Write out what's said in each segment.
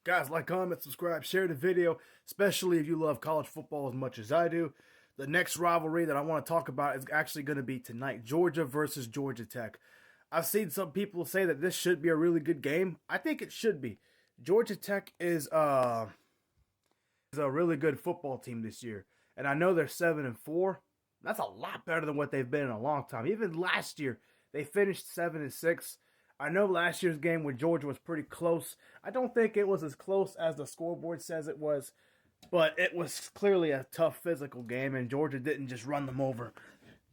Guys, like, comment, subscribe, share the video, especially if you love college football as much as I do. The next rivalry that I want to talk about is actually going to be tonight, Georgia versus Georgia Tech. I've seen some people say that this should be a really good game. I think it should be. Georgia Tech is a really good football team this year, and I know they're 7-4. That's a lot better than what they've been in a long time. Even last year, they finished 7-6. I know last year's game with Georgia was pretty close. I don't think it was as close as the scoreboard says it was, but it was clearly a tough physical game, and Georgia didn't just run them over.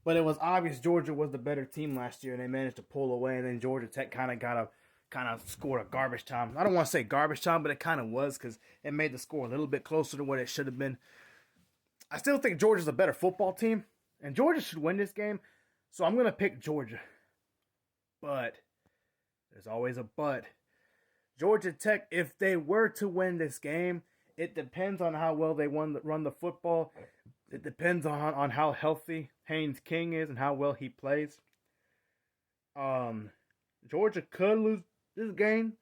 But it was obvious Georgia was the better team last year, and they managed to pull away. And then Georgia Tech kind of scored a garbage time. I don't want to say garbage time, but it kind of was because it made the score a little bit closer to what it should have been. I still think Georgia's a better football team, and Georgia should win this game. So I'm going to pick Georgia. But there's always a but. Georgia Tech, if they were to win this game, it depends on how well they run the football. It depends on how healthy Haynes King is and how well he plays. Georgia could lose this game.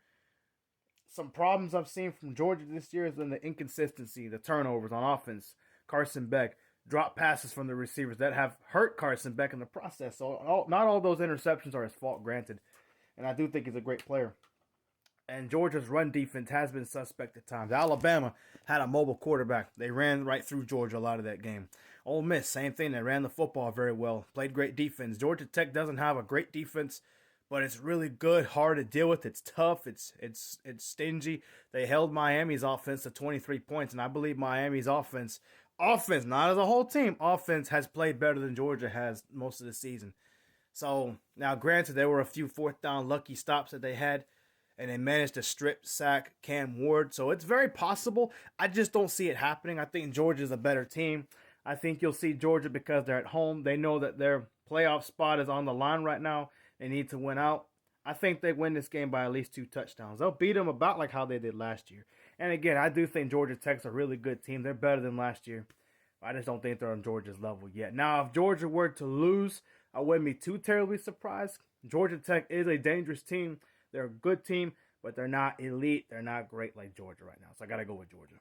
Some problems I've seen from Georgia this year is in the inconsistency, the turnovers on offense. Carson Beck, drop passes from the receivers that have hurt Carson Beck in the process. So not all those interceptions are his fault, granted. And I do think he's a great player. And Georgia's run defense has been suspect at times. Alabama had a mobile quarterback. They ran right through Georgia a lot of that game. Ole Miss, same thing. They ran the football very well. Played great defense. Georgia Tech doesn't have a great defense, but it's really good, hard to deal with. It's tough. It's stingy. They held Miami's offense to 23 points, and I believe Miami's offense, not as a whole team, offense has played better than Georgia has most of the season. So, now granted, there were a few fourth down lucky stops that they had, and they managed to strip sack Cam Ward. So it's very possible. I just don't see it happening. I think Georgia's a better team. I think you'll see Georgia because they're at home. They know that their playoff spot is on the line right now. They need to win out. I think they win this game by at least 2 touchdowns. They'll beat them about like how they did last year. And again, I do think Georgia Tech's a really good team. They're better than last year. I just don't think they're on Georgia's level yet. Now, if Georgia were to lose, I wouldn't be too terribly surprised. Georgia Tech is a dangerous team. They're a good team, but they're not elite. They're not great like Georgia right now. So I got to go with Georgia.